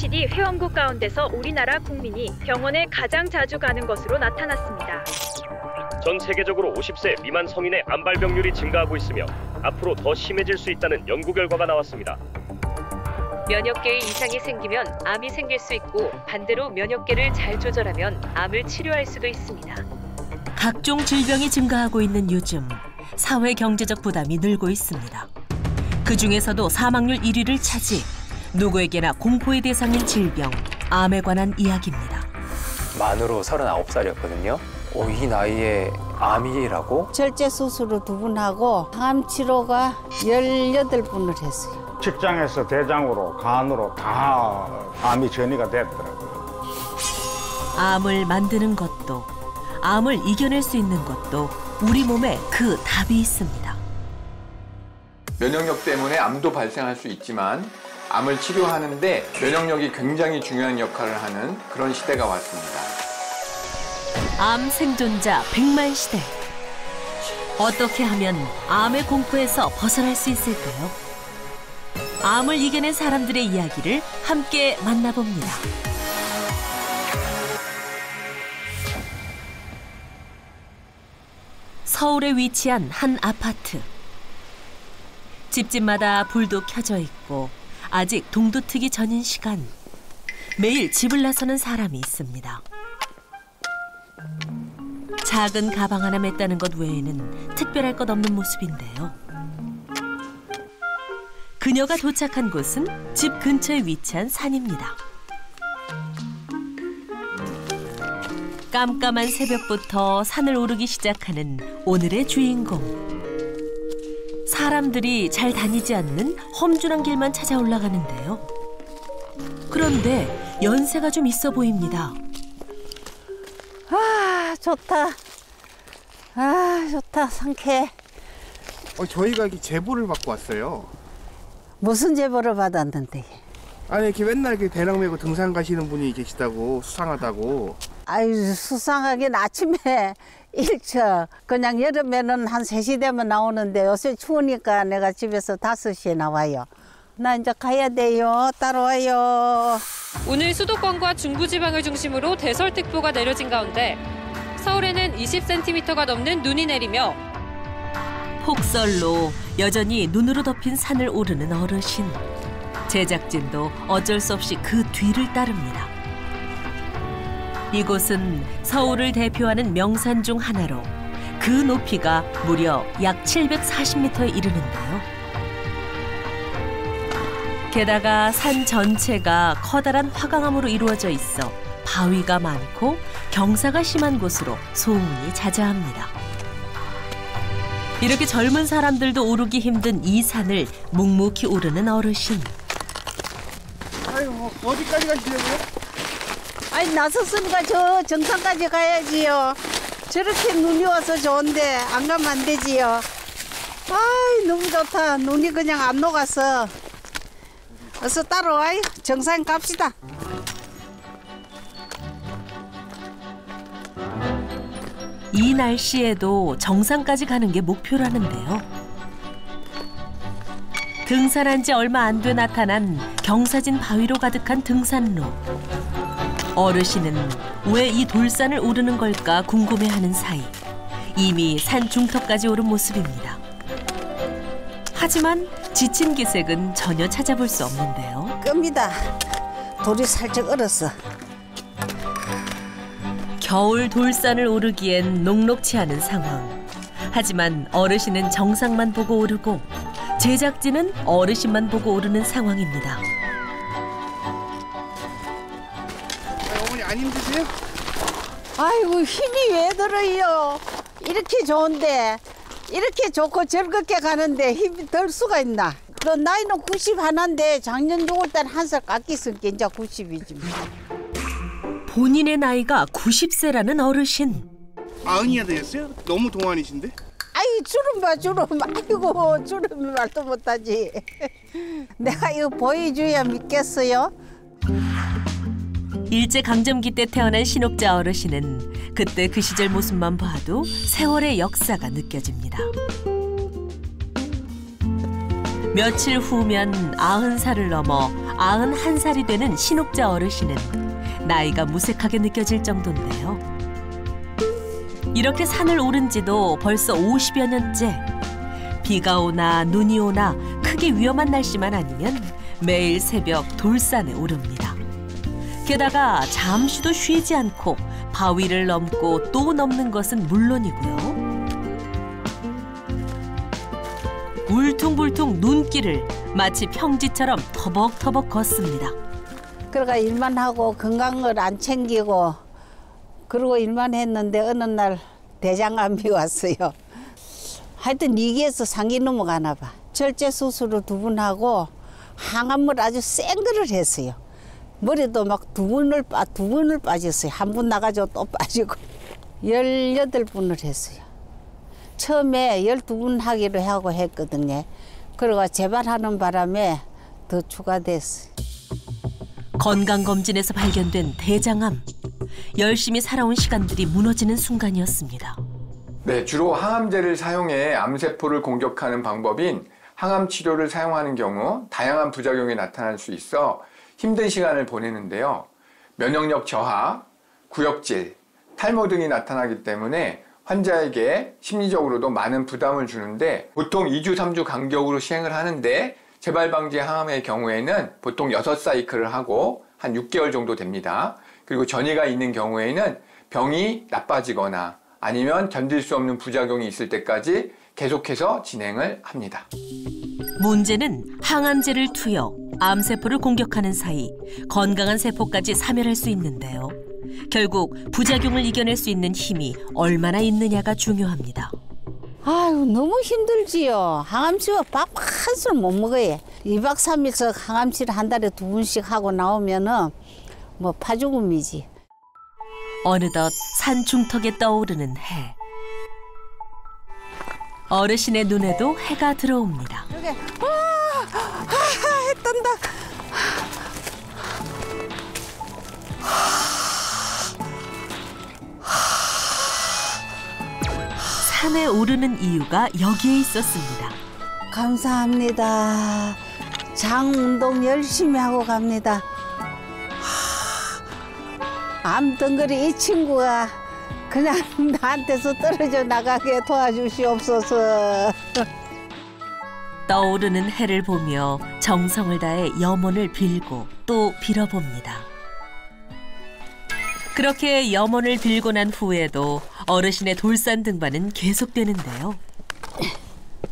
OECD 회원국 가운데서 우리나라 국민이 병원에 가장 자주 가는 것으로 나타났습니다. 전 세계적으로 50세 미만 성인의 암 발병률이 증가하고 있으며 앞으로 더 심해질 수 있다는 연구 결과가 나왔습니다. 면역계의 이상이 생기면 암이 생길 수 있고 반대로 면역계를 잘 조절하면 암을 치료할 수도 있습니다. 각종 질병이 증가하고 있는 요즘 사회 경제적 부담이 늘고 있습니다. 그중에서도 사망률 1위를 차지 누구에게나 공포의 대상인 질병, 암에 관한 이야기입니다. 만으로 39살이었거든요. 이 나이에 암이라고? 절제 수술을 2번 하고 암 치료가 18번을 했어요. 직장에서 대장으로 간으로 다 암이 전이가 됐더라고요. 암을 만드는 것도 암을 이겨낼 수 있는 것도 우리 몸에 그 답이 있습니다. 면역력 때문에 암도 발생할 수 있지만 암을 치료하는데 면역력이 굉장히 중요한 역할을 하는 그런 시대가 왔습니다. 암 생존자 100만 시대. 어떻게 하면 암의 공포에서 벗어날 수 있을까요? 암을 이겨낸 사람들의 이야기를 함께 만나봅니다. 서울에 위치한 한 아파트. 집집마다 불도 켜져 있고 아직 동도 트기 전인 시간. 매일 집을 나서는 사람이 있습니다. 작은 가방 하나 맸다는 것 외에는 특별할 것 없는 모습인데요. 그녀가 도착한 곳은 집 근처에 위치한 산입니다. 깜깜한 새벽부터 산을 오르기 시작하는 오늘의 주인공. 사람들이 잘 다니지 않는 험준한 길만 찾아 올라가는데요. 그런데 연세가 좀 있어 보입니다. 아, 좋다. 아, 좋다. 상쾌해. 저희가 이렇게 제보를 받고 왔어요. 무슨 제보를 받았는데? 아니, 이렇게 맨날 이렇게 대랑 메고 등산 가시는 분이 계시다고, 수상하다고. 아유, 수상하긴 아침에 일찍 그냥 여름에는 한 3시 되면 나오는데 요새 추우니까 내가 집에서 5시에 나와요. 나 이제 가야 돼요. 따라와요. 오늘 수도권과 중부지방을 중심으로 대설특보가 내려진 가운데 서울에는 20cm가 넘는 눈이 내리며 폭설로 여전히 눈으로 덮인 산을 오르는 어르신. 제작진도 어쩔 수 없이 그 뒤를 따릅니다. 이곳은 서울을 대표하는 명산 중 하나로 그 높이가 무려 약 740m에 이르는데요. 게다가 산 전체가 커다란 화강암으로 이루어져 있어 바위가 많고 경사가 심한 곳으로 소음이 자자합니다. 이렇게 젊은 사람들도 오르기 힘든 이 산을 묵묵히 오르는 어르신. 아이고, 어디까지 가시려고요? 아니, 나섰으니까 저 정상까지 가야지요. 저렇게 눈이 와서 좋은데 안 가면 안 되지요. 아이, 너무 좋다. 눈이 그냥 안 녹았어. 어서 따라와요. 정상 갑시다. 이 날씨에도 정상까지 가는 게 목표라는데요. 등산한 지 얼마 안 돼 나타난 경사진 바위로 가득한 등산로. 어르신은 왜 이 돌산을 오르는 걸까 궁금해하는 사이 이미 산 중턱까지 오른 모습입니다. 하지만 지친 기색은 전혀 찾아볼 수 없는데요. 끕니다. 돌이 살짝 얼었어. 겨울 돌산을 오르기엔 녹록치 않은 상황. 하지만 어르신은 정상만 보고 오르고 제작진은 어르신만 보고 오르는 상황입니다. 어머니 안 힘드세요? 아이고, 힘이 왜 들어요. 이렇게 좋은데 이렇게 좋고 즐겁게 가는데 힘이 들 수가 있나. 너 나이는 90 하나인데 작년 6월달 1살 깎였으니까 이제 90이지. 본인의 나이가 90세라는 어르신. 90이나 되셨어요? 너무 동안이신데? 아이, 주름 봐, 주름. 아이고, 주름이 말도 못하지. 내가 이거 보여줘야 믿겠어요? 일제강점기 때 태어난 신옥자 어르신은 그때 그 시절 모습만 봐도 세월의 역사가 느껴집니다. 며칠 후면 90살을 넘어 91살이 되는 신옥자 어르신은 나이가 무색하게 느껴질 정도인데요. 이렇게 산을 오른 지도 벌써 50여 년째. 비가 오나 눈이 오나 크게 위험한 날씨만 아니면 매일 새벽 돌산에 오릅니다. 게다가 잠시도 쉬지 않고 바위를 넘고 또 넘는 것은 물론이고요. 울퉁불퉁 눈길을 마치 평지처럼 터벅터벅 걷습니다. 그러니까 일만 하고 건강을 안 챙기고 그러고 일만 했는데 어느 날 대장암이 왔어요. 하여튼 2기에서 3기 넘어가나 봐. 절제 수술을 2번 하고 항암을 아주 센 거를 했어요. 머리도 막 2번을 빠졌어요. 한 번 나가지고 또 빠지고 18번을 했어요. 처음에 12번 하기로 하고 했거든요. 그러고 재발하는 바람에 더 추가됐어요. 건강검진에서 발견된 대장암. 열심히 살아온 시간들이 무너지는 순간이었습니다. 네, 주로 항암제를 사용해 암세포를 공격하는 방법인 항암 치료를 사용하는 경우 다양한 부작용이 나타날 수 있어 힘든 시간을 보내는데요. 면역력 저하, 구역질, 탈모 등이 나타나기 때문에 환자에게 심리적으로도 많은 부담을 주는데 보통 2주, 3주 간격으로 시행을 하는데 재발방지 항암의 경우에는 보통 6사이클을 하고 한 6개월 정도 됩니다. 그리고 전이가 있는 경우에는 병이 나빠지거나 아니면 견딜 수 없는 부작용이 있을 때까지 계속해서 진행을 합니다. 문제는 항암제를 투여 암세포를 공격하는 사이 건강한 세포까지 사멸할 수 있는데요. 결국 부작용을 이겨낼 수 있는 힘이 얼마나 있느냐가 중요합니다. 아유, 너무 힘들지요. 항암치료 밥 한 술 못 먹어요. 2박 3일씩 항암치료 한 달에 2번씩 하고 나오면은 뭐 파죽음이지. 어느덧 산 중턱에 떠오르는 해. 어르신의 눈에도 해가 들어옵니다. 저게 해 뜬다. 산에 오르는 이유가 여기에 있었습니다. 감사합니다. 장 운동 열심히 하고 갑니다. 암덩어리 이 친구가 그냥 나한테서 떨어져 나가게 도와주시옵소서. 떠오르는 해를 보며 정성을 다해 염원을 빌고 또 빌어봅니다. 그렇게 염원을 빌고 난 후에도 어르신의 돌산 등반은 계속되는데요.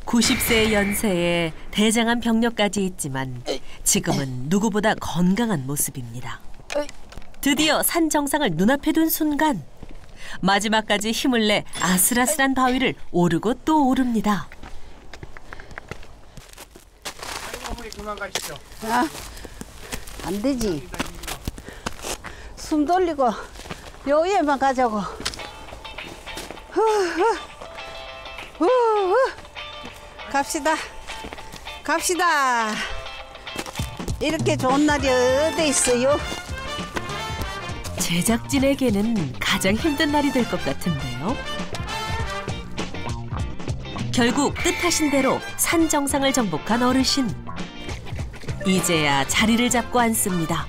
90세의 연세에 대장암 병력까지 있지만 지금은 누구보다 건강한 모습입니다. 드디어 산 정상을 눈앞에 둔 순간 마지막까지 힘을 내 아슬아슬한 바위를 오르고 또 오릅니다. 어머니 그만 가시죠. 아, 안 되지. 숨 돌리고 요 위에만 가자고. 갑시다. 갑시다. 이렇게 좋은 날이 어디 있어요? 제작진에게는 가장 힘든 날이 될 것 같은데요. 결국 뜻하신 대로 산 정상을 정복한 어르신. 이제야 자리를 잡고 앉습니다.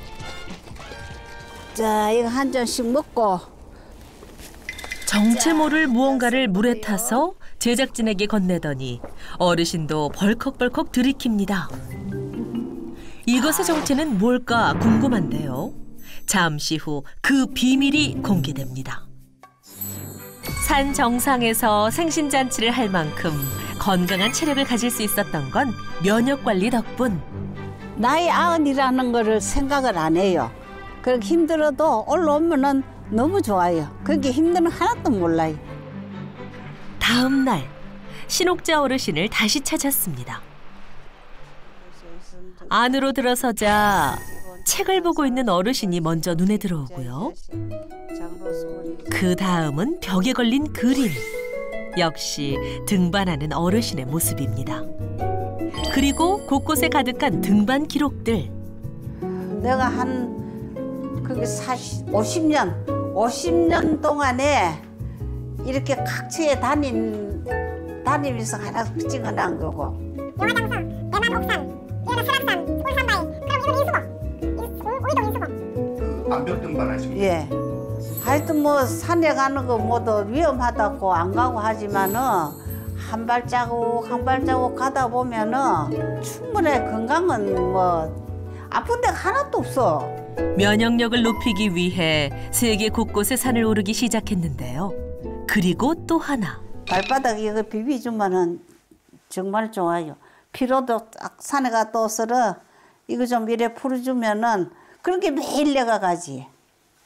자, 이거 한 잔씩 먹고. 정체 모를 무언가를 물에 타서 제작진에게 건네더니 어르신도 벌컥벌컥 들이킵니다. 이것의 정체는 뭘까 궁금한데요. 잠시 후 그 비밀이 공개됩니다. 산 정상에서 생신잔치를 할 만큼 건강한 체력을 가질 수 있었던 건 면역관리 덕분. 나이 90이라는 거를 생각을 안 해요. 그렇게 힘들어도 올라오면은 너무 좋아요. 그게 힘든 건 하나도 몰라요. 다음 날 신옥자 어르신을 다시 찾았습니다. 안으로 들어서자 책을 보고 있는 어르신이 먼저 눈에 들어오고요. 그 다음은 벽에 걸린 그림. 역시 등반하는 어르신의 모습입니다. 그리고 곳곳에 가득한 등반 기록들. 내가 그게 50년 동안에 이렇게 각지에 다니면서 하나 찍어놓은 거고. 영화장성, 대만옥산, 이거는 설악산, 울산바위. 그럼 이건 인수봉. 우이동 인수봉. 암벽 등반하시고. 예. 하여튼 뭐 산에 가는 거 모두 위험하다고 안 가고 하지만은 한 발자국 한 발자국 가다 보면은 충분히 건강은 뭐 아픈 데가 하나도 없어. 면역력을 높이기 위해 세계 곳곳에 산을 오르기 시작했는데요. 그리고 또 하나. 발바닥 이거 비비주면은 정말 좋아요. 피로도 딱 산에 갔다 오서라 이거 좀 이래 풀어주면은 그렇게 매일 내가 가지.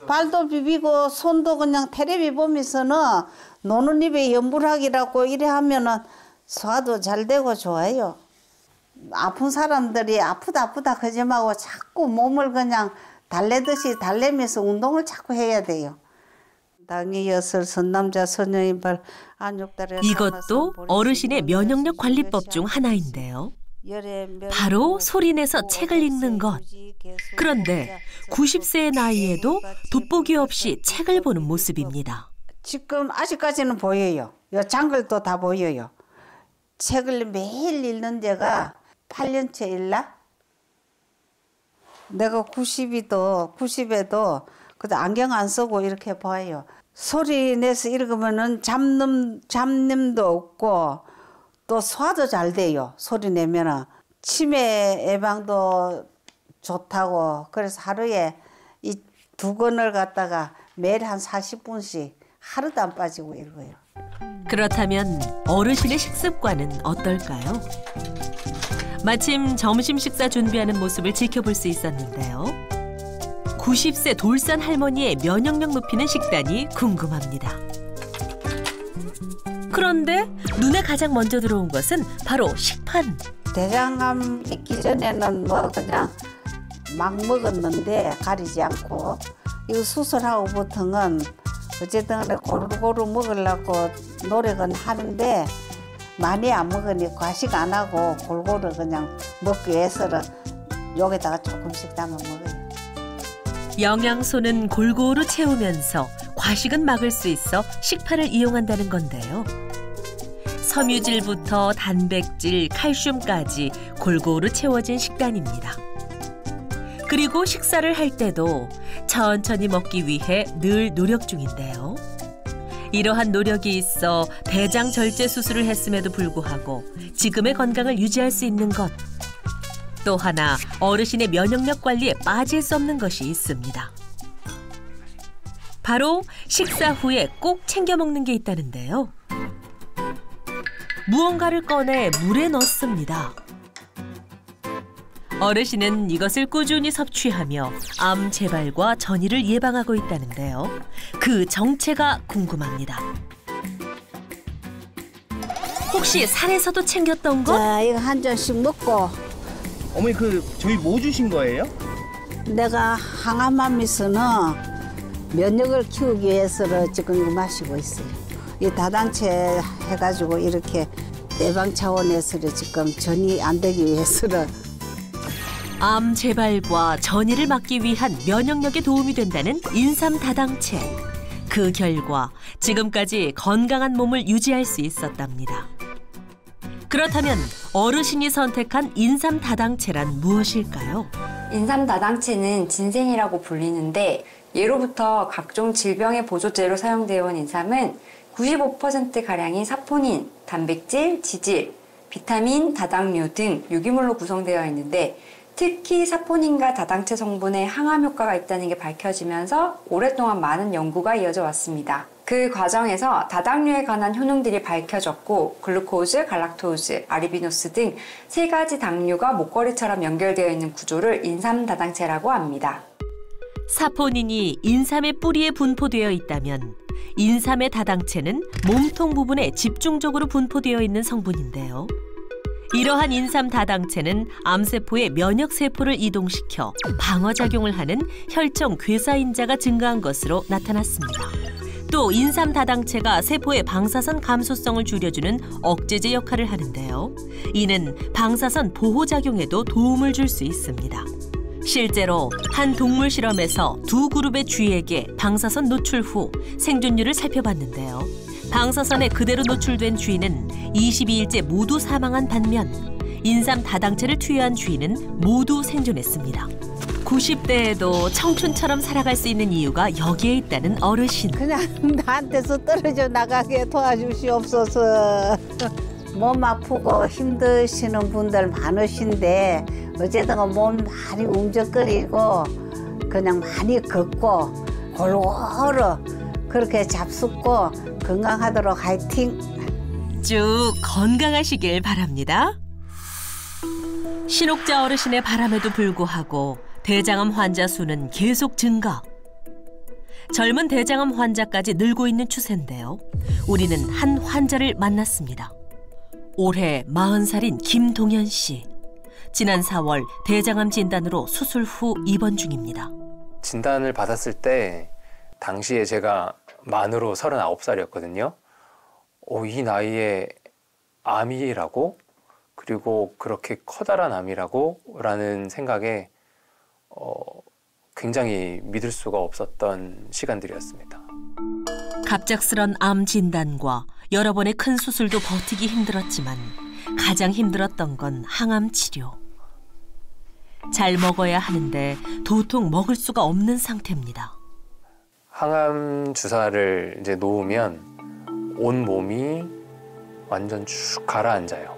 발도 비비고 손도 그냥 텔레비 보면서는 노는 입에 연불학이라고 이래 하면은 소화도 잘 되고 좋아요. 아픈 사람들이 아프다 거짓말하고 자꾸 몸을 그냥 달래듯이 달래면서 운동을 자꾸 해야 돼요. 당이 여설 선남자 선녀인발 안욕달에 이것도 어르신의 면역력 관리법 중 하나인데요. 바로 소리내서 책을 읽는 것. 그런데 90세의 나이에도 돋보기 없이 책을 보는 모습입니다. 지금 아직까지는 보여요. 요 장글도 다 보여요. 책을 매일 읽는 데가 8년째 읽나? 내가 90에도 그래도 안경 안 쓰고 이렇게 봐요. 소리 내서 읽으면은 잡념도 없고 또 소화도 잘 돼요. 소리 내면은 치매 예방도 좋다고. 그래서 하루에 이 2권을 갖다가 매일 한 40분씩 하루도 안 빠지고 읽어요. 그렇다면 어르신의 식습관은 어떨까요? 마침 점심 식사 준비하는 모습을 지켜볼 수 있었는데요. 90세 돌산 할머니의 면역력 높이는 식단이 궁금합니다. 그런데 눈에 가장 먼저 들어온 것은 바로 식판. 대장암 있기 전에는 뭐 그냥 막 먹었는데 가리지 않고 이거 수술하고부터는 어쨌든 고루고루 먹으려고 노력은 하는데 많이 안 먹으니 과식 안 하고 골고루 그냥 먹기 위해서는 여기다가 조금씩 담아 먹어요. 영양소는 골고루 채우면서 과식은 막을 수 있어 식판을 이용한다는 건데요. 섬유질부터 단백질, 칼슘까지 골고루 채워진 식단입니다. 그리고 식사를 할 때도 천천히 먹기 위해 늘 노력 중인데요. 이러한 노력이 있어 대장 절제 수술을 했음에도 불구하고 지금의 건강을 유지할 수 있는 것. 또 하나 어르신의 면역력 관리에 빠질 수 없는 것이 있습니다. 바로 식사 후에 꼭 챙겨 먹는 게 있다는데요. 무언가를 꺼내 물에 넣습니다. 어르신은 이것을 꾸준히 섭취하며 암 재발과 전이를 예방하고 있다는데요. 그 정체가 궁금합니다. 혹시 산에서도 챙겼던 것? 자, 이거 한 잔씩 먹고. 어머니 저희 뭐 주신 거예요? 내가 항암암에서는 면역을 키우기 위해서 지금 이거 마시고 있어요. 이 다당체 해가지고 이렇게 예방 차원에서 지금 전이 안 되기 위해서는 암 재발과 전이를 막기 위한 면역력에 도움이 된다는 인삼 다당체. 그 결과 지금까지 건강한 몸을 유지할 수 있었답니다. 그렇다면 어르신이 선택한 인삼 다당체란 무엇일까요? 인삼 다당체는 진생이라고 불리는데 예로부터 각종 질병의 보조제로 사용되어 온 인삼은 95%가량이 사포닌, 단백질, 지질, 비타민, 다당류 등 유기물로 구성되어 있는데 특히 사포닌과 다당체 성분에 항암 효과가 있다는 게 밝혀지면서 오랫동안 많은 연구가 이어져 왔습니다. 그 과정에서 다당류에 관한 효능들이 밝혀졌고 글루코즈, 갈락토즈, 아리비노스 등 3가지 당류가 목걸이처럼 연결되어 있는 구조를 인삼 다당체라고 합니다. 사포닌이 인삼의 뿌리에 분포되어 있다면 인삼의 다당체는 몸통 부분에 집중적으로 분포되어 있는 성분인데요. 이러한 인삼 다당체는 암세포의 면역세포를 이동시켜 방어작용을 하는 혈청 괴사인자가 증가한 것으로 나타났습니다. 또 인삼 다당체가 세포의 방사선 감소성을 줄여주는 억제제 역할을 하는데요. 이는 방사선 보호작용에도 도움을 줄 수 있습니다. 실제로 한 동물 실험에서 2그룹의 쥐에게 방사선 노출 후 생존율을 살펴봤는데요. 방사선에 그대로 노출된 쥐는 22일째 모두 사망한 반면 인삼 다당체를 투여한 주인은 모두 생존했습니다. 90대에도 청춘처럼 살아갈 수 있는 이유가 여기에 있다는 어르신. 그냥 나한테서 떨어져 나가게 도와주시옵소서. 몸 아프고 힘드시는 분들 많으신데 어쨌든 몸 많이 움직거리고 그냥 많이 걷고 골고루 그렇게 잡숫고 건강하도록 화이팅. 쭉 건강하시길 바랍니다. 신옥자 어르신의 바람에도 불구하고 대장암 환자 수는 계속 증가. 젊은 대장암 환자까지 늘고 있는 추세인데요. 우리는 한 환자를 만났습니다. 올해 40살인 김동현 씨. 지난 4월 대장암 진단으로 수술 후 입원 중입니다. 진단을 받았을 때 당시에 제가 만으로 39살이었거든요. 이 나이에 암이라고? 그리고 그렇게 커다란 암이라고? 라는 생각에 굉장히 믿을 수가 없었던 시간들이었습니다. 갑작스런 암 진단과 여러 번의 큰 수술도 버티기 힘들었지만 가장 힘들었던 건 항암 치료. 잘 먹어야 하는데 도통 먹을 수가 없는 상태입니다. 항암 주사를 이제 놓으면 온 몸이 완전 쭉 가라앉아요.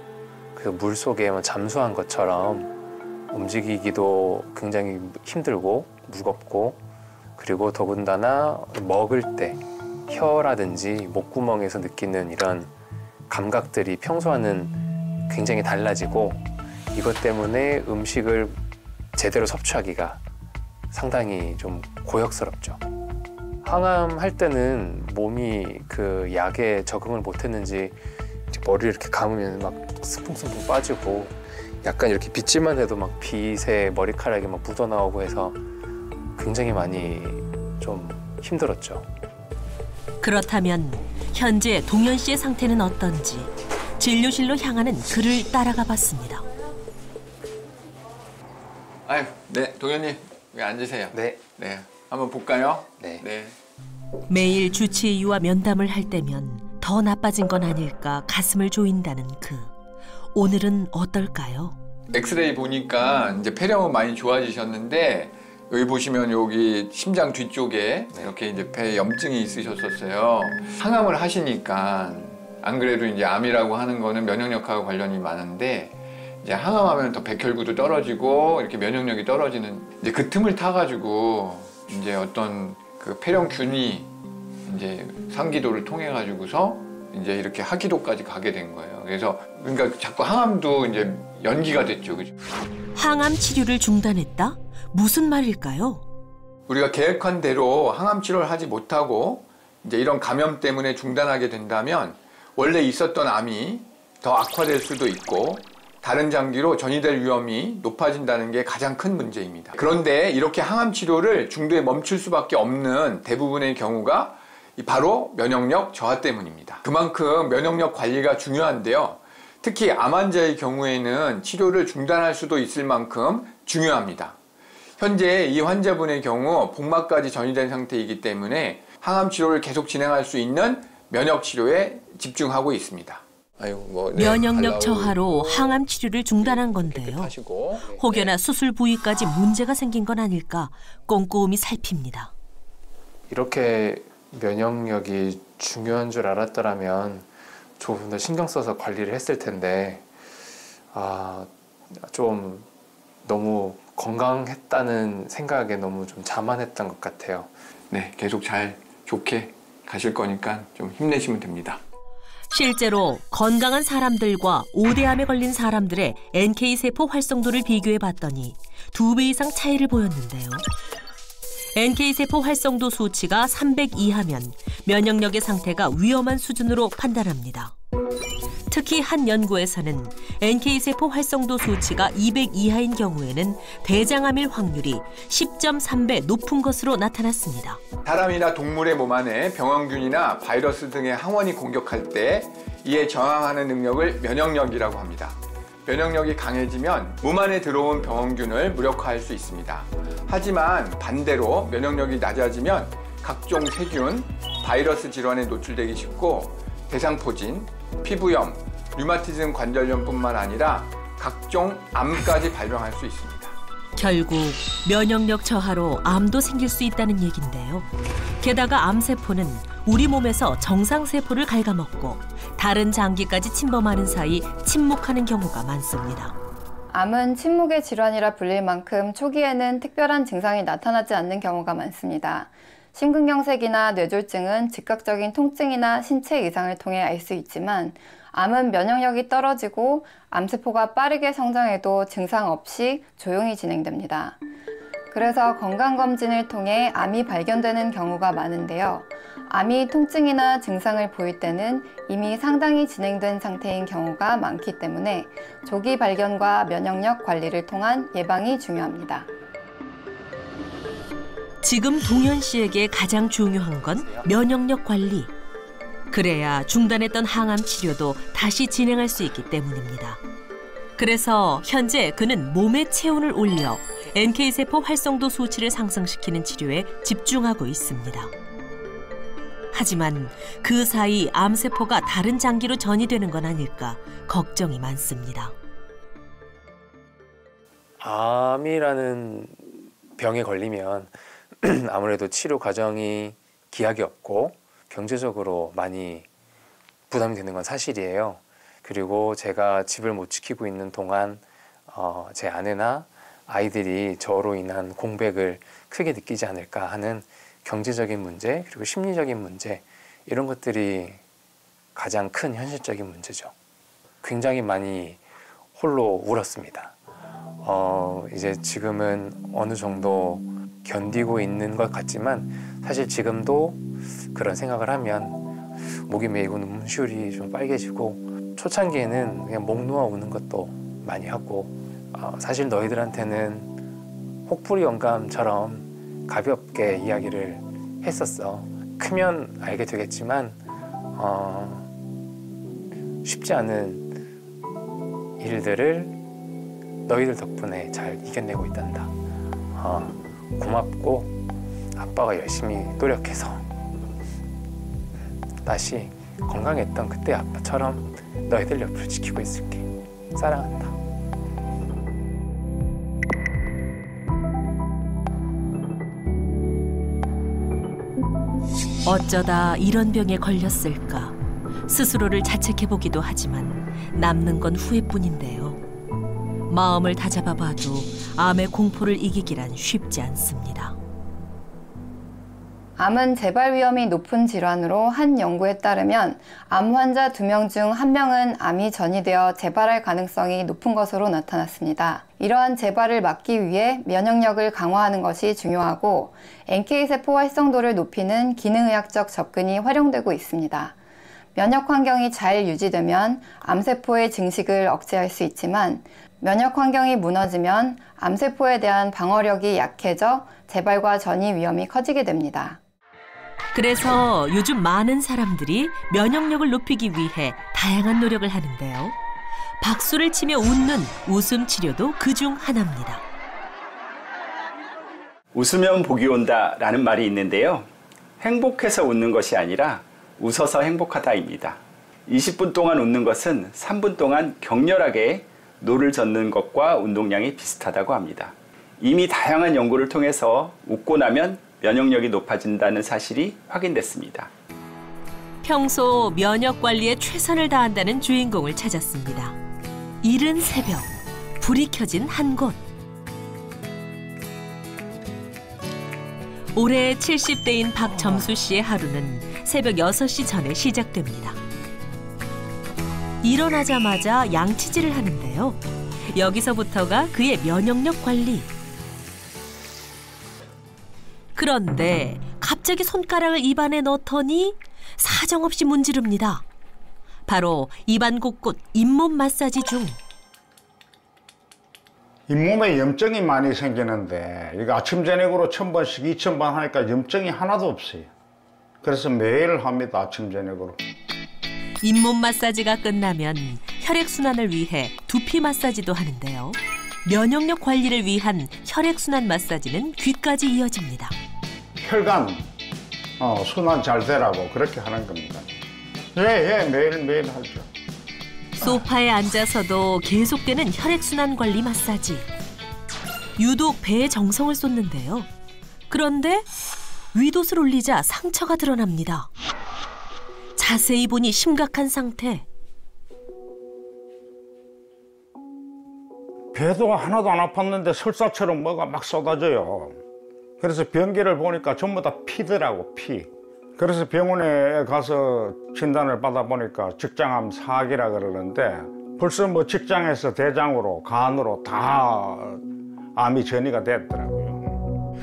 그래서 물 속에 잠수한 것처럼 움직이기도 굉장히 힘들고 무겁고, 그리고 더군다나 먹을 때 혀라든지 목구멍에서 느끼는 이런 감각들이 평소와는 굉장히 달라지고, 이것 때문에 음식을 제대로 섭취하기가 상당히 좀 고역스럽죠. 항암할 때는 몸이 그 약에 적응을 못했는지 머리를 이렇게 감으면 막 스풍스풍 빠지고, 약간 이렇게 빗질만 해도 막 빗에 머리카락이 막 묻어나오고 해서 굉장히 많이 좀 힘들었죠. 그렇다면 현재 동현 씨의 상태는 어떤지 진료실로 향하는 그를 따라가 봤습니다. 아유, 네, 동현님 여기 앉으세요. 네. 네, 한번 볼까요? 네. 네. 매일 주치의와 면담을 할 때면 더 나빠진 건 아닐까 가슴을 조인다는 그. 오늘은 어떨까요? 엑스레이 보니까 이제 폐렴은 많이 좋아지셨는데, 여기 보시면 여기 심장 뒤쪽에 이렇게 이제 폐 염증이 있으셨었어요. 항암을 하시니까, 안 그래도 이제 암이라고 하는 거는 면역력하고 관련이 많은데, 이제 항암하면 더 백혈구도 떨어지고 이렇게 면역력이 떨어지는, 이제 그 틈을 타가지고 이제 어떤 그 폐렴균이 이제 상기도를 통해 가지고서 이제 이렇게 하기도까지 가게 된 거예요. 그래서 그러니까 자꾸 항암도 이제 연기가 됐죠, 그죠? 항암 치료를 중단했다? 무슨 말일까요? 우리가 계획한 대로 항암 치료를 하지 못하고 이제 이런 감염 때문에 중단하게 된다면 원래 있었던 암이 더 악화될 수도 있고 다른 장기로 전이될 위험이 높아진다는 게 가장 큰 문제입니다. 그런데 이렇게 항암 치료를 중도에 멈출 수밖에 없는 대부분의 경우가 바로 면역력 저하 때문입니다. 그만큼 면역력 관리가 중요한데요. 특히 암 환자의 경우에는 치료를 중단할 수도 있을 만큼 중요합니다. 현재 이 환자분의 경우 복막까지 전이된 상태이기 때문에 항암 치료를 계속 진행할 수 있는 면역 치료에 집중하고 있습니다. 면역력 저하로 항암 치료를 중단한 건데요. 혹여나 수술 부위까지 문제가 생긴 건 아닐까 꼼꼼히 살핍니다. 이렇게 면역력이 중요한 줄 알았더라면 조금 더 신경 써서 관리를 했을 텐데, 좀 너무 건강했다는 생각에 너무 좀 자만했던 것 같아요. 네, 계속 잘 좋게 가실 거니까 좀 힘내시면 됩니다. 실제로 건강한 사람들과 5대암에 걸린 사람들의 NK세포 활성도를 비교해 봤더니 2배 이상 차이를 보였는데요. NK세포 활성도 수치가 300 이하면 면역력의 상태가 위험한 수준으로 판단합니다. 특히 한 연구에서는 NK세포 활성도 수치가 200 이하인 경우에는 대장암일 확률이 10.3배 높은 것으로 나타났습니다. 사람이나 동물의 몸 안에 병원균이나 바이러스 등의 항원이 공격할 때 이에 저항하는 능력을 면역력이라고 합니다. 면역력이 강해지면 몸 안에 들어온 병원균을 무력화할 수 있습니다. 하지만 반대로 면역력이 낮아지면 각종 세균, 바이러스 질환에 노출되기 쉽고 대상포진, 피부염, 류마티즘 관절염뿐만 아니라 각종 암까지 발병할 수 있습니다. 결국 면역력 저하로 암도 생길 수 있다는 얘긴데요. 게다가 암세포는 우리 몸에서 정상세포를 갉아먹고 다른 장기까지 침범하는 사이 침묵하는 경우가 많습니다. 암은 침묵의 질환이라 불릴 만큼 초기에는 특별한 증상이 나타나지 않는 경우가 많습니다. 심근경색이나 뇌졸중은 즉각적인 통증이나 신체 이상을 통해 알 수 있지만 암은 면역력이 떨어지고 암세포가 빠르게 성장해도 증상 없이 조용히 진행됩니다. 그래서 건강검진을 통해 암이 발견되는 경우가 많은데요. 암이 통증이나 증상을 보일 때는 이미 상당히 진행된 상태인 경우가 많기 때문에 조기 발견과 면역력 관리를 통한 예방이 중요합니다. 지금 동현 씨에게 가장 중요한 건 면역력 관리. 그래야 중단했던 항암 치료도 다시 진행할 수 있기 때문입니다. 그래서 현재 그는 몸의 체온을 올려 NK세포 활성도 수치를 상승시키는 치료에 집중하고 있습니다. 하지만 그 사이 암세포가 다른 장기로 전이되는 건 아닐까 걱정이 많습니다. 암이라는 병에 걸리면 아무래도 치료 과정이 기약이 없고 경제적으로 많이 부담이 되는 건 사실이에요. 그리고 제가 집을 못 지키고 있는 동안 제 아내나 아이들이 저로 인한 공백을 크게 느끼지 않을까 하는 경제적인 문제 그리고 심리적인 문제 이런 것들이 가장 큰 현실적인 문제죠. 굉장히 많이 홀로 울었습니다. 이제 지금은 어느 정도 견디고 있는 것 같지만 사실 지금도 그런 생각을 하면 목이 메이고 눈시울이 좀 빨개지고 초창기에는 그냥 목 놓아 우는 것도 많이 하고 사실 너희들한테는 혹부리 영감처럼 가볍게 이야기를 했었어. 크면 알게 되겠지만 쉽지 않은 일들을 너희들 덕분에 잘 이겨내고 있단다. 고맙고 아빠가 열심히 노력해서 다시 건강했던 그때 아빠처럼 너희들 옆을 지키고 있을게. 사랑한다. 어쩌다 이런 병에 걸렸을까 스스로를 자책해보기도 하지만 남는 건 후회뿐인데요. 마음을 다잡아봐도 암의 공포를 이기기란 쉽지 않습니다. 암은 재발 위험이 높은 질환으로 한 연구에 따르면 암 환자 2명 중 1명은 암이 전이되어 재발할 가능성이 높은 것으로 나타났습니다. 이러한 재발을 막기 위해 면역력을 강화하는 것이 중요하고 NK세포 활성도를 높이는 기능의학적 접근이 활용되고 있습니다. 면역 환경이 잘 유지되면 암세포의 증식을 억제할 수 있지만 면역 환경이 무너지면 암세포에 대한 방어력이 약해져 재발과 전이 위험이 커지게 됩니다. 그래서 요즘 많은 사람들이 면역력을 높이기 위해 다양한 노력을 하는데요. 박수를 치며 웃는 웃음 치료도 그중 하나입니다. 웃으면 복이 온다라는 말이 있는데요. 행복해서 웃는 것이 아니라 웃어서 행복하다입니다. 20분 동안 웃는 것은 3분 동안 격렬하게 노를 젓는 것과 운동량이 비슷하다고 합니다. 이미 다양한 연구를 통해서 웃고 나면 면역력이 높아진다는 사실이 확인됐습니다. 평소 면역 관리에 최선을 다한다는 주인공을 찾았습니다. 이른 새벽, 불이 켜진 한 곳. 올해 70대인 박점수 씨의 하루는 새벽 6시 전에 시작됩니다. 일어나자마자 양치질을 하는데요. 여기서부터가 그의 면역력 관리. 그런데 갑자기 손가락을 입안에 넣더니 사정없이 문지릅니다. 바로 입안 곳곳 잇몸 마사지 중. 잇몸에 염증이 많이 생기는데 이거 아침 저녁으로 1000번씩 2000번 하니까 염증이 하나도 없어요. 그래서 매일 합니다. 아침 저녁으로. 잇몸 마사지가 끝나면 혈액순환을 위해 두피 마사지도 하는데요. 면역력 관리를 위한 혈액순환 마사지는 귀까지 이어집니다. 혈관 순환 잘 되라고 그렇게 하는 겁니다. 예, 매일매일 하죠. 소파에 앉아서도 계속되는 혈액순환 관리 마사지. 유독 배에 정성을 쏟는데요. 그런데 윗옷을 올리자 상처가 드러납니다. 자세히 보니 심각한 상태. 배도 하나도 안 아팠는데 설사처럼 뭐가 막 쏟아져요. 그래서 변기를 보니까 전부 다 피더라고, 피. 그래서 병원에 가서 진단을 받아보니까 직장암 4기라 그러는데 벌써 뭐 직장에서 대장으로 간으로 다 암이 전이가 됐더라고요.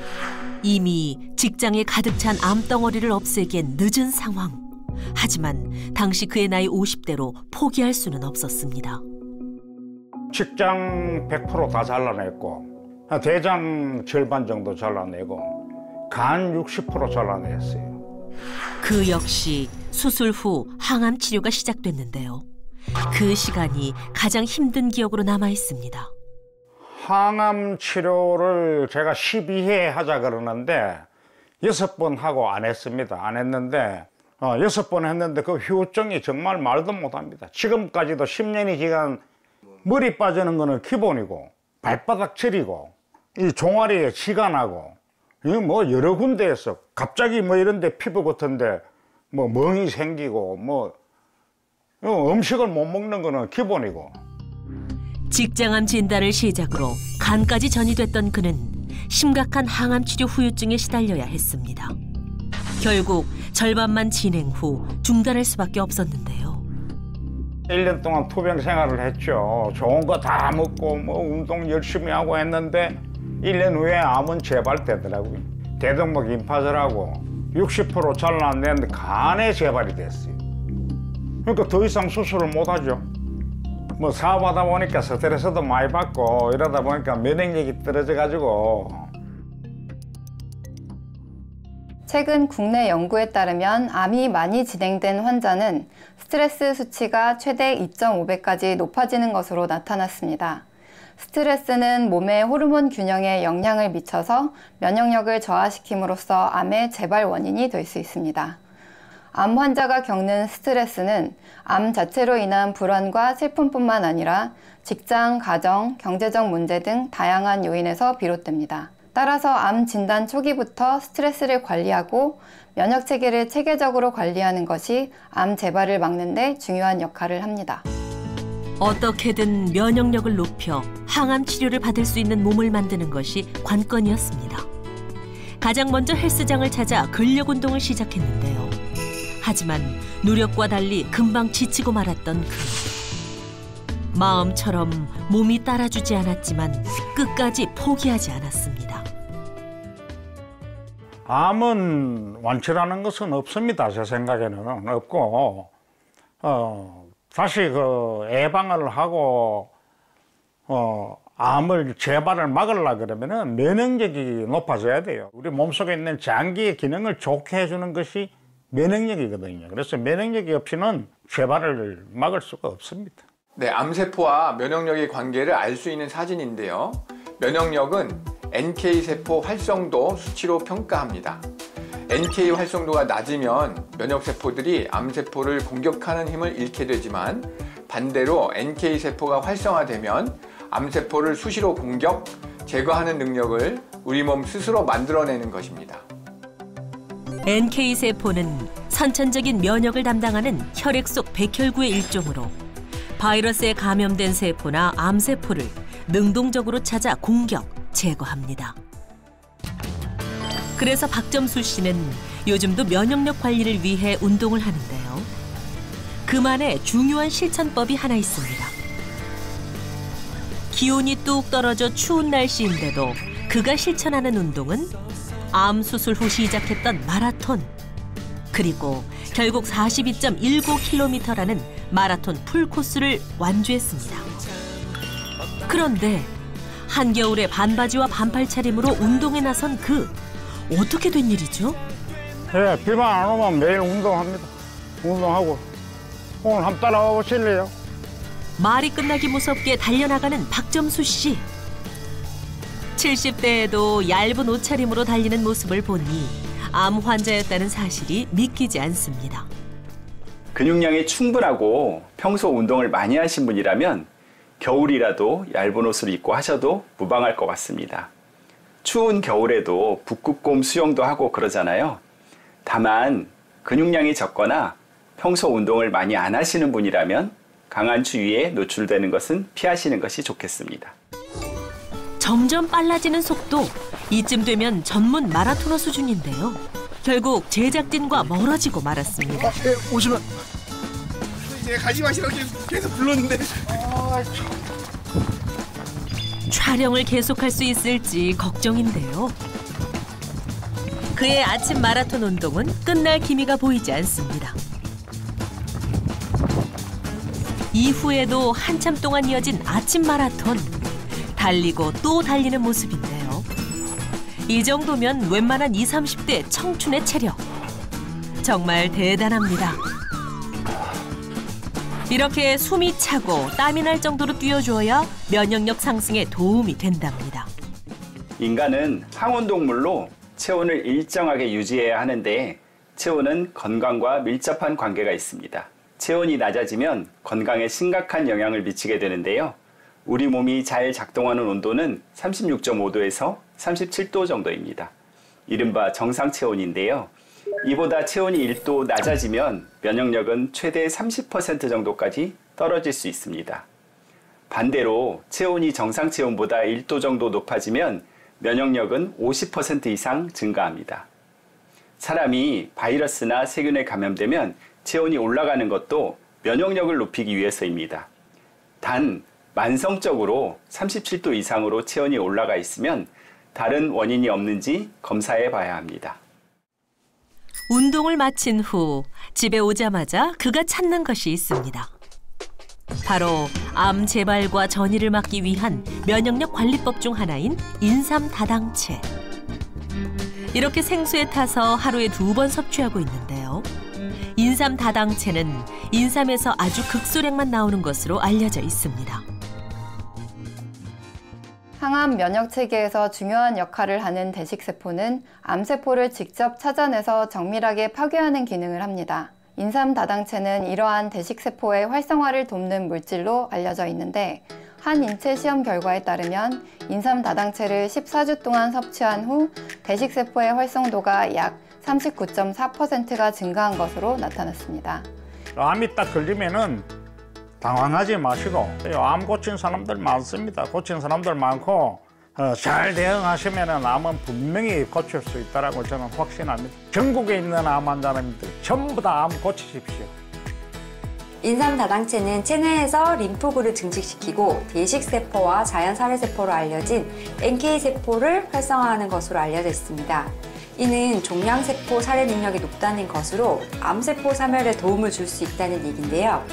이미 직장에 가득 찬 암덩어리를 없애기엔 늦은 상황. 하지만 당시 그의 나이 50대로 포기할 수는 없었습니다. 직장 100% 다 잘라냈고 대장 절반 정도 잘라내고 간 60% 잘라냈어요. 그 역시 수술 후 항암 치료가 시작됐는데요. 그 시간이 가장 힘든 기억으로 남아 있습니다. 항암 치료를 제가 12회 하자 그러는데 6번 하고 안 했습니다. 안 했는데 6번 했는데 그 후유증이 정말 말도 못합니다. 지금까지도 10년이 지난 머리 빠지는 거는 기본이고 발바닥 저리고 이 종아리에 지가 나고 뭐 여러 군데에서 갑자기 뭐 이런 데 피부 같은데 뭐 멍이 생기고 뭐 음식을 못 먹는 거는 기본이고. 직장암 진단을 시작으로 간까지 전이됐던 그는 심각한 항암 치료 후유증에 시달려야 했습니다. 결국 절반만 진행 후 중단할 수밖에 없었는데요. 1년 동안 투병 생활을 했죠. 좋은 거 다 먹고 뭐 운동 열심히 하고 했는데 1년 후에 암은 재발되더라고요. 대동맥 임파절하고 60% 잘라낸 간에 재발이 됐어요. 그러니까 더 이상 수술을 못 하죠. 뭐 사업하다 보니까 스트레스도 많이 받고 이러다 보니까 면역력이 떨어져가지고. 최근 국내 연구에 따르면 암이 많이 진행된 환자는 스트레스 수치가 최대 2.5배까지 높아지는 것으로 나타났습니다. 스트레스는 몸의 호르몬 균형에 영향을 미쳐서 면역력을 저하시킴으로써 암의 재발 원인이 될 수 있습니다. 암 환자가 겪는 스트레스는 암 자체로 인한 불안과 슬픔뿐만 아니라 직장, 가정, 경제적 문제 등 다양한 요인에서 비롯됩니다. 따라서 암 진단 초기부터 스트레스를 관리하고 면역 체계를 체계적으로 관리하는 것이 암 재발을 막는 데 중요한 역할을 합니다. 어떻게든 면역력을 높여 항암 치료를 받을 수 있는 몸을 만드는 것이 관건이었습니다. 가장 먼저 헬스장을 찾아 근력 운동을 시작했는데요. 하지만 노력과 달리 금방 지치고 말았던 그. 마음처럼 몸이 따라주지 않았지만 끝까지 포기하지 않았습니다. 암은 완치라는 것은 없습니다. 제 생각에는 없고 다시 그 예방을 하고 암을 재발을 막으려 그러면은 면역력이 높아져야 돼요. 우리 몸속에 있는 장기의 기능을 좋게 해주는 것이 면역력이거든요. 그래서 면역력이 없이는 재발을 막을 수가 없습니다. 네, 암세포와 면역력의 관계를 알 수 있는 사진인데요. 면역력은 NK세포 활성도 수치로 평가합니다. NK 활성도가 낮으면 면역세포들이 암세포를 공격하는 힘을 잃게 되지만 반대로 NK세포가 활성화되면 암세포를 수시로 공격, 제거하는 능력을 우리 몸 스스로 만들어내는 것입니다. NK세포는 선천적인 면역을 담당하는 혈액 속 백혈구의 일종으로 바이러스에 감염된 세포나 암세포를 능동적으로 찾아 공격, 제거합니다. 그래서 박점수 씨는 요즘도 면역력 관리를 위해 운동을 하는데요. 그만의 중요한 실천법이 하나 있습니다. 기온이 뚝 떨어져 추운 날씨인데도 그가 실천하는 운동은 암 수술 후 시작했던 마라톤, 그리고 결국 42.19km라는 마라톤 풀코스를 완주했습니다. 그런데 한겨울에 반바지와 반팔 차림으로 운동에 나선 그, 어떻게 된 일이죠? 네, 비만 안 오면 매일 운동합니다. 운동하고 오늘 한번 따라와 보실래요? 말이 끝나기 무섭게 달려나가는 박점수 씨. 70대에도 얇은 옷차림으로 달리는 모습을 보니 암 환자였다는 사실이 믿기지 않습니다. 근육량이 충분하고 평소 운동을 많이 하신 분이라면 겨울이라도 얇은 옷을 입고 하셔도 무방할 것 같습니다. 추운 겨울에도 북극곰 수영도 하고 그러잖아요. 다만 근육량이 적거나 평소 운동을 많이 안 하시는 분이라면 강한 추위에 노출되는 것은 피하시는 것이 좋겠습니다. 점점 빨라지는 속도. 이쯤 되면 전문 마라토너 수준인데요. 결국 제작진과 멀어지고 말았습니다. 오시면 이제 가지 마시라고 계속 불렀는데. 촬영을 계속할 수 있을지 걱정인데요. 그의 아침 마라톤 운동은 끝날 기미가 보이지 않습니다. 이후에도 한참 동안 이어진 아침 마라톤. 달리고 또 달리는 모습인데요. 이 정도면 웬만한 20, 30대 청춘의 체력. 정말 대단합니다. 이렇게 숨이 차고 땀이 날 정도로 뛰어줘야 면역력 상승에 도움이 된답니다. 인간은 항온동물로 체온을 일정하게 유지해야 하는데 체온은 건강과 밀접한 관계가 있습니다. 체온이 낮아지면 건강에 심각한 영향을 미치게 되는데요. 우리 몸이 잘 작동하는 온도는 36.5도에서 37도 정도입니다. 이른바 정상 체온인데요. 이보다 체온이 1도 낮아지면 면역력은 최대 30% 정도까지 떨어질 수 있습니다. 반대로 체온이 정상 체온보다 1도 정도 높아지면 면역력은 50% 이상 증가합니다. 사람이 바이러스나 세균에 감염되면 체온이 올라가는 것도 면역력을 높이기 위해서입니다. 단 만성적으로 37도 이상으로 체온이 올라가 있으면 다른 원인이 없는지 검사해 봐야 합니다. 운동을 마친 후 집에 오자마자 그가 찾는 것이 있습니다. 바로 암 재발과 전이를 막기 위한 면역력 관리법 중 하나인 인삼 다당체. 이렇게 생수에 타서 하루에 2번 섭취하고 있는데요. 인삼 다당체는 인삼에서 아주 극소량만 나오는 것으로 알려져 있습니다. 항암 면역 체계에서 중요한 역할을 하는 대식세포는 암세포를 직접 찾아내서 정밀하게 파괴하는 기능을 합니다. 인삼 다당체는 이러한 대식세포의 활성화를 돕는 물질로 알려져 있는데 한 인체 시험 결과에 따르면 인삼 다당체를 14주 동안 섭취한 후 대식세포의 활성도가 약 39.4%가 증가한 것으로 나타났습니다. 암이 딱 걸리면은 당황하지 마시고, 암 고친 사람들 많습니다. 고친 사람들 많고 잘 대응하시면 암은 분명히 고칠 수 있다고 저는 확신합니다. 전국에 있는 암 환자님들 전부 다 암 고치십시오. 인삼 다당체는 체내에서 림프구를 증식시키고 대식세포와 자연살해세포로 알려진 NK세포를 활성화하는 것으로 알려져 있습니다. 이는 종양세포 살해 능력이 높다는 것으로 암세포 사멸에 도움을 줄 수 있다는 얘기인데요.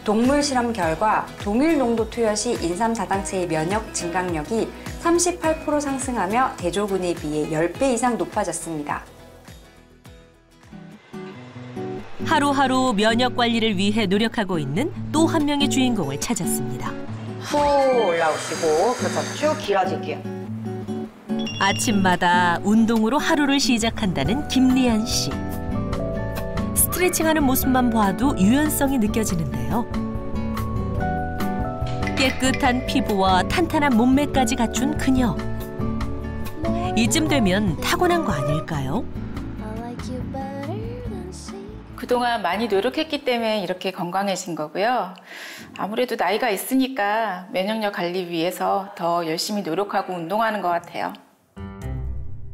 동물 실험 결과 동일 농도 투여 시 인삼 다당체의 면역 증강력이 38% 상승하며 대조군에 비해 10배 이상 높아졌습니다. 하루하루 면역 관리를 위해 노력하고 있는 또 한 명의 주인공을 찾았습니다. 후 올라오시고 그래서 쭉 길어질게요. 아침마다 운동으로 하루를 시작한다는 김리안 씨. 스트레칭하는 모습만 봐도 유연성이 느껴지는데요. 깨끗한 피부와 탄탄한 몸매까지 갖춘 그녀. 이쯤 되면 타고난 거 아닐까요? 그동안 많이 노력했기 때문에 이렇게 건강해진 거고요. 아무래도 나이가 있으니까 면역력 관리 위해서 더 열심히 노력하고 운동하는 것 같아요.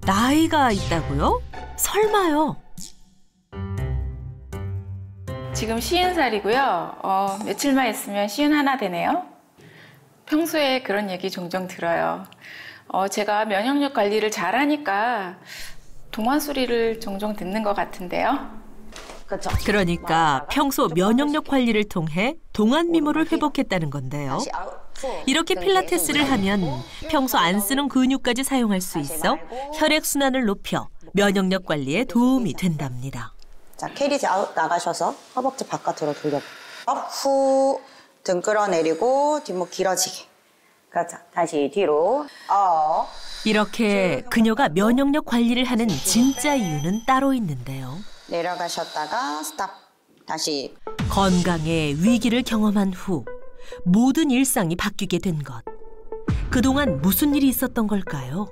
나이가 있다고요? 설마요? 지금 50살이고요. 며칠만 있으면 51 되네요. 평소에 그런 얘기 종종 들어요. 제가 면역력 관리를 잘하니까 동안 소리를 종종 듣는 것 같은데요. 그러니까 평소 면역력 관리를 통해 동안 미모를 회복했다는 건데요. 이렇게 필라테스를 하면 평소 안 쓰는 근육까지 사용할 수 있어 혈액순환을 높여 면역력 관리에 도움이 된답니다. 자, 캐리지 아웃 나가셔서 허벅지 바깥으로 돌려볼게요. 후, 등 끌어내리고 뒷목 길어지게. 그렇죠. 다시 뒤로. 이렇게 그녀가 면역력 관리를 하는 진짜 이유는 따로 있는데요. 내려가셨다가 스탑. 다시 건강의 위기를 경험한 후 모든 일상이 바뀌게 된 것. 그동안 무슨 일이 있었던 걸까요?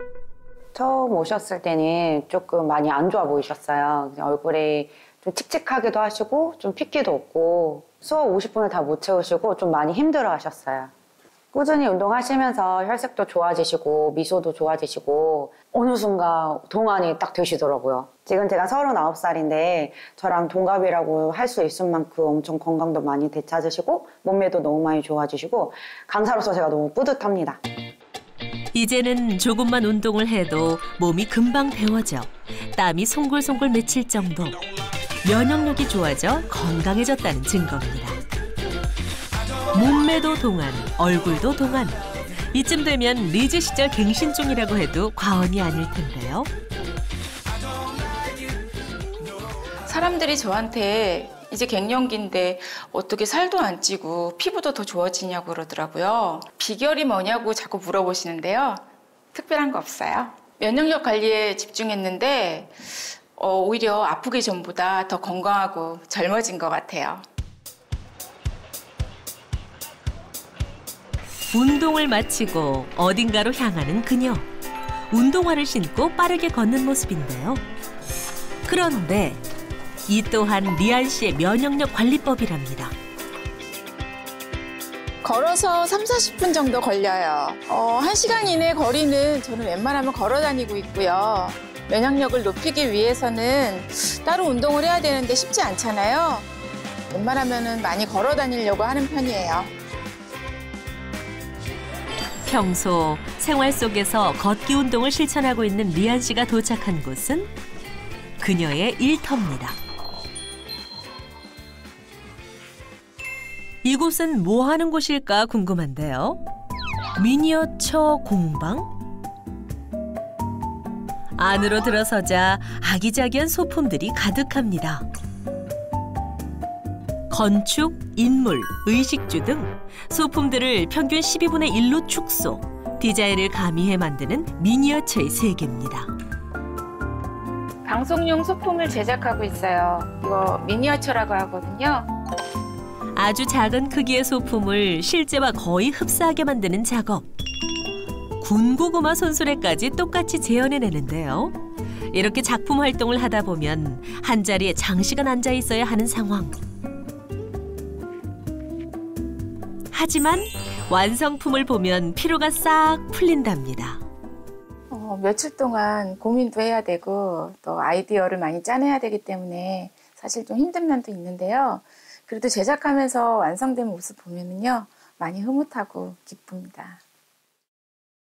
처음 오셨을 때는 조금 많이 안 좋아 보이셨어요. 얼굴에 좀 칙칙하기도 하시고 좀 핏기도 없고 수업 50분을 다 못 채우시고 좀 많이 힘들어 하셨어요. 꾸준히 운동하시면서 혈색도 좋아지시고 미소도 좋아지시고 어느 순간 동안이 딱 되시더라고요. 지금 제가 39살인데 저랑 동갑이라고 할 수 있을 만큼 엄청 건강도 많이 되찾으시고 몸매도 너무 많이 좋아지시고 강사로서 제가 너무 뿌듯합니다. 이제는 조금만 운동을 해도 몸이 금방 배워져 땀이 송골송골 맺힐 정도. 면역력이 좋아져 건강해졌다는 증거입니다. 몸매도 동안, 얼굴도 동안. 이쯤 되면 리즈 시절 갱신종이라고 해도 과언이 아닐 텐데요. 사람들이 저한테 이제 갱년기인데 어떻게 살도 안 찌고 피부도 더 좋아지냐고 그러더라고요. 비결이 뭐냐고 자꾸 물어보시는데요. 특별한 거 없어요. 면역력 관리에 집중했는데 오히려 아프기 전보다 더 건강하고 젊어진 것 같아요. 운동을 마치고 어딘가로 향하는 그녀. 운동화를 신고 빠르게 걷는 모습인데요. 그런데 이 또한 리안 씨의 면역력 관리법이랍니다. 걸어서 30-40분 정도 걸려요. 1시간 이내 거리는 저는 웬만하면 걸어 다니고 있고요. 면역력을 높이기 위해서는 따로 운동을 해야 되는데 쉽지 않잖아요. 웬만하면 많이 걸어 다니려고 하는 편이에요. 평소 생활 속에서 걷기 운동을 실천하고 있는 리안 씨가 도착한 곳은 그녀의 일터입니다. 이곳은 뭐 하는 곳일까 궁금한데요. 미니어처 공방? 안으로 들어서자 아기자기한 소품들이 가득합니다. 건축, 인물, 의식주 등 소품들을 평균 12분의 1로 축소, 디자인을 가미해 만드는 미니어처의 세계입니다. 방송용 소품을 제작하고 있어요. 이거 미니어처라고 하거든요. 아주 작은 크기의 소품을 실제와 거의 흡사하게 만드는 작업. 군고구마 손수레까지 똑같이 재현해내는데요. 이렇게 작품 활동을 하다 보면 한자리에 장시간 앉아 있어야 하는 상황. 하지만 완성품을 보면 피로가 싹 풀린답니다. 며칠 동안 고민도 해야 되고 또 아이디어를 많이 짜내야 되기 때문에 사실 좀 힘든 면도 있는데요. 그래도 제작하면서 완성된 모습 보면은요, 많이 흐뭇하고 기쁩니다.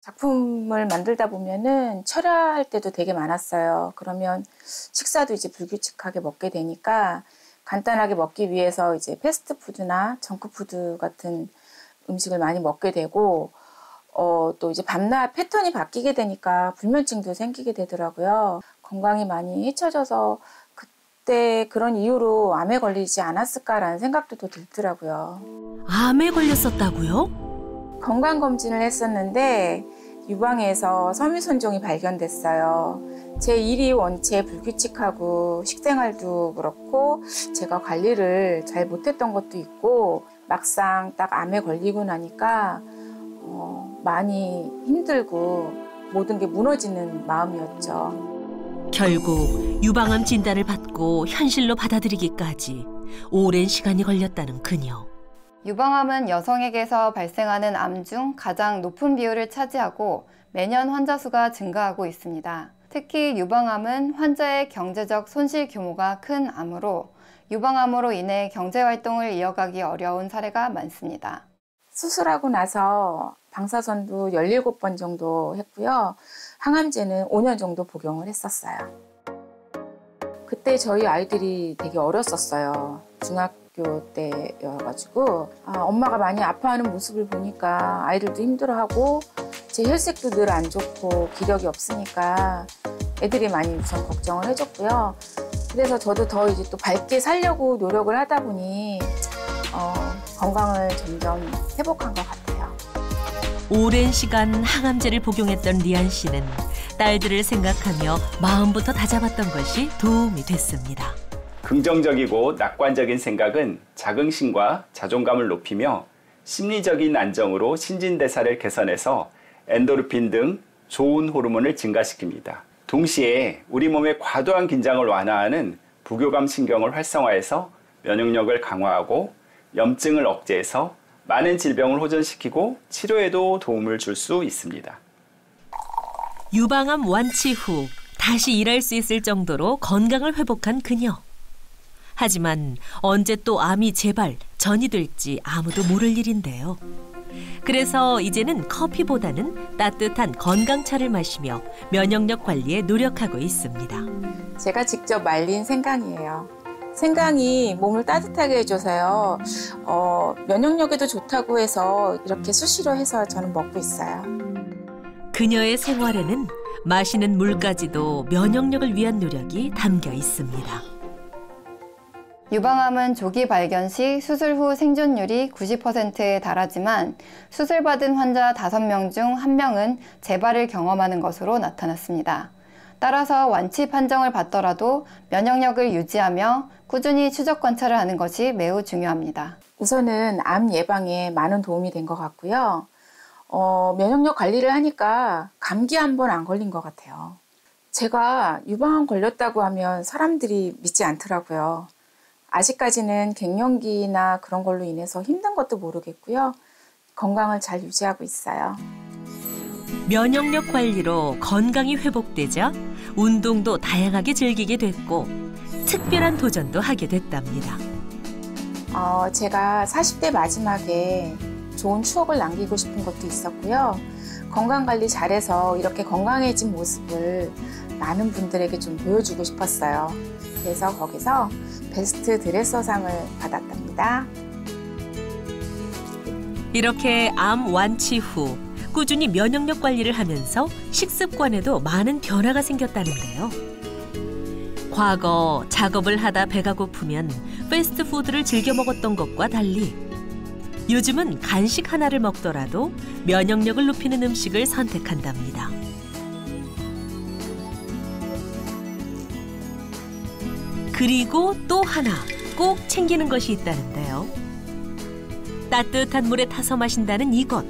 작품을 만들다 보면은 철야할 때도 되게 많았어요. 그러면 식사도 이제 불규칙하게 먹게 되니까 간단하게 먹기 위해서 이제 패스트푸드나 정크푸드 같은 음식을 많이 먹게 되고, 또 이제 밤낮 패턴이 바뀌게 되니까 불면증도 생기게 되더라고요. 건강이 많이 해쳐져서 그때 그런 이유로 암에 걸리지 않았을까라는 생각도 또 들더라고요. 암에 걸렸었다고요? 건강검진을 했었는데 유방에서 섬유손종이 발견됐어요. 제 일이 원체 불규칙하고 식생활도 그렇고 제가 관리를 잘 못했던 것도 있고 막상 딱 암에 걸리고 나니까 많이 힘들고 모든 게 무너지는 마음이었죠. 결국 유방암 진단을 받고 현실로 받아들이기까지 오랜 시간이 걸렸다는 그녀. 유방암은 여성에게서 발생하는 암 중 가장 높은 비율을 차지하고 매년 환자 수가 증가하고 있습니다. 특히 유방암은 환자의 경제적 손실 규모가 큰 암으로 유방암으로 인해 경제활동을 이어가기 어려운 사례가 많습니다. 수술하고 나서 방사선도 17번 정도 했고요. 항암제는 5년 정도 복용을 했었어요. 그때 저희 아이들이 되게 어렸었어요. 중학교 때여가지고 엄마가 많이 아파하는 모습을 보니까 아이들도 힘들어하고 제 혈색도 늘 안 좋고 기력이 없으니까 애들이 많이 우선 걱정을 해줬고요. 그래서 저도 더 이제 또 밝게 살려고 노력을 하다 보니 건강을 점점 회복한 것 같아요. 오랜 시간 항암제를 복용했던 리안 씨는 딸들을 생각하며 마음부터 다잡았던 것이 도움이 됐습니다. 긍정적이고 낙관적인 생각은 자긍심과 자존감을 높이며 심리적인 안정으로 신진대사를 개선해서 엔도르핀 등 좋은 호르몬을 증가시킵니다. 동시에 우리 몸의 과도한 긴장을 완화하는 부교감 신경을 활성화해서 면역력을 강화하고 염증을 억제해서 많은 질병을 호전시키고 치료에도 도움을 줄 수 있습니다. 유방암 완치 후 다시 일할 수 있을 정도로 건강을 회복한 그녀. 하지만 언제 또 암이 재발, 전이 될지 아무도 모를 일인데요. 그래서 이제는 커피보다는 따뜻한 건강차를 마시며 면역력 관리에 노력하고 있습니다. 제가 직접 말린 생강이에요. 생강이 몸을 따뜻하게 해줘서요. 면역력에도 좋다고 해서 이렇게 수시로 해서 저는 먹고 있어요. 그녀의 생활에는 마시는 물까지도 면역력을 위한 노력이 담겨 있습니다. 유방암은 조기 발견 시 수술 후 생존율이 90%에 달하지만 수술받은 환자 5명 중 1명은 재발을 경험하는 것으로 나타났습니다. 따라서 완치 판정을 받더라도 면역력을 유지하며 꾸준히 추적 관찰을 하는 것이 매우 중요합니다. 우선은 암 예방에 많은 도움이 된 것 같고요. 면역력 관리를 하니까 감기 한 번 안 걸린 것 같아요. 제가 유방암 걸렸다고 하면 사람들이 믿지 않더라고요. 아직까지는 갱년기나 그런 걸로 인해서 힘든 것도 모르겠고요. 건강을 잘 유지하고 있어요. 면역력 관리로 건강이 회복되자 운동도 다양하게 즐기게 됐고 특별한 도전도 하게 됐답니다. 제가 40대 마지막에 좋은 추억을 남기고 싶은 것도 있었고요. 건강관리 잘해서 이렇게 건강해진 모습을 많은 분들에게 좀 보여주고 싶었어요. 그래서 거기서 베스트 드레서상을 받았답니다. 이렇게 암 완치 후 꾸준히 면역력 관리를 하면서 식습관에도 많은 변화가 생겼다는데요. 과거 작업을 하다 배가 고프면 패스트푸드를 즐겨 먹었던 것과 달리 요즘은 간식 하나를 먹더라도 면역력을 높이는 음식을 선택한답니다. 그리고 또 하나 꼭 챙기는 것이 있다는데요. 따뜻한 물에 타서 마신다는 이것.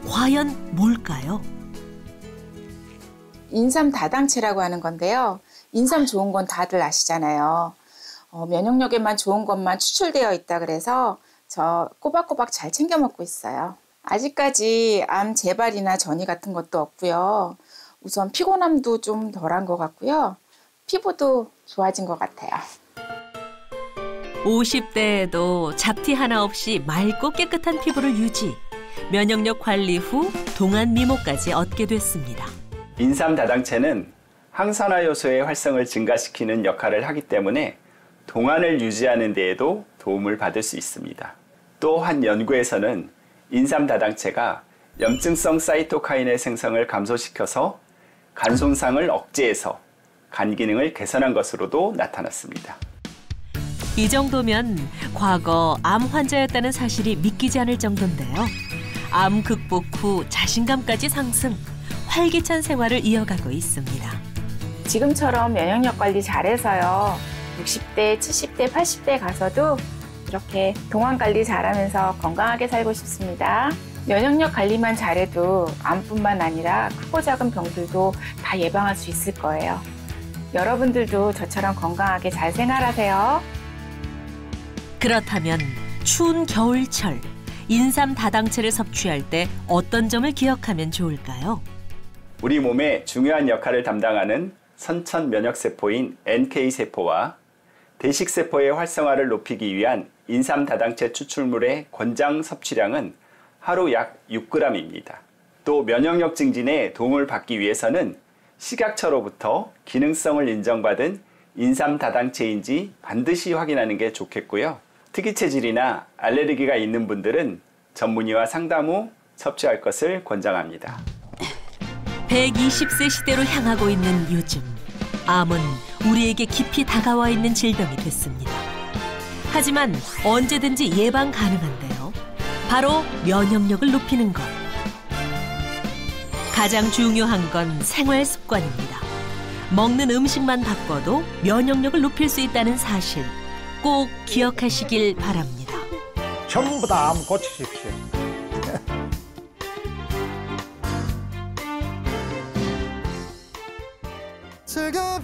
과연 뭘까요? 인삼 다당체라고 하는 건데요. 인삼 좋은 건 다들 아시잖아요. 면역력에만 좋은 것만 추출되어 있다 그래서 저 꼬박꼬박 잘 챙겨 먹고 있어요. 아직까지 암 재발이나 전이 같은 것도 없고요. 우선 피곤함도 좀 덜한 것 같고요. 피부도 좋아진 것 같아요. 50대에도 잡티 하나 없이 맑고 깨끗한 피부를 유지. 면역력 관리 후 동안 미모까지 얻게 됐습니다. 인삼 다당체는 항산화 요소의 활성을 증가시키는 역할을 하기 때문에 동안을 유지하는 데에도 도움을 받을 수 있습니다. 또 한 연구에서는 인삼 다당체가 염증성 사이토카인의 생성을 감소시켜서 간 손상을 억제해서 간 기능을 개선한 것으로도 나타났습니다. 이 정도면 과거 암 환자였다는 사실이 믿기지 않을 정도인데요. 암 극복 후 자신감까지 상승, 활기찬 생활을 이어가고 있습니다. 지금처럼 면역력 관리 잘해서요. 60대, 70대, 80대 가서도 이렇게 동안 관리 잘하면서 건강하게 살고 싶습니다. 면역력 관리만 잘해도 암뿐만 아니라 크고 작은 병들도 다 예방할 수 있을 거예요. 여러분들도 저처럼 건강하게 잘 생활하세요. 그렇다면 추운 겨울철 인삼 다당체를 섭취할 때 어떤 점을 기억하면 좋을까요? 우리 몸의 중요한 역할을 담당하는 선천 면역세포인 NK세포와 대식세포의 활성화를 높이기 위한 인삼 다당체 추출물의 권장 섭취량은 하루 약 6g입니다. 또 면역력 증진에 도움을 받기 위해서는 식약처로부터 기능성을 인정받은 인삼 다당체인지 반드시 확인하는 게 좋겠고요. 특이 체질이나 알레르기가 있는 분들은 전문의와 상담 후 섭취할 것을 권장합니다. 120세 시대로 향하고 있는 요즘, 암은 우리에게 깊이 다가와 있는 질병이 됐습니다. 하지만 언제든지 예방 가능한데요. 바로 면역력을 높이는 것. 가장 중요한 건 생활 습관입니다. 먹는 음식만 바꿔도 면역력을 높일 수 있다는 사실 꼭 기억하시길 바랍니다. 전부 다 암 고치십시오. 즐거운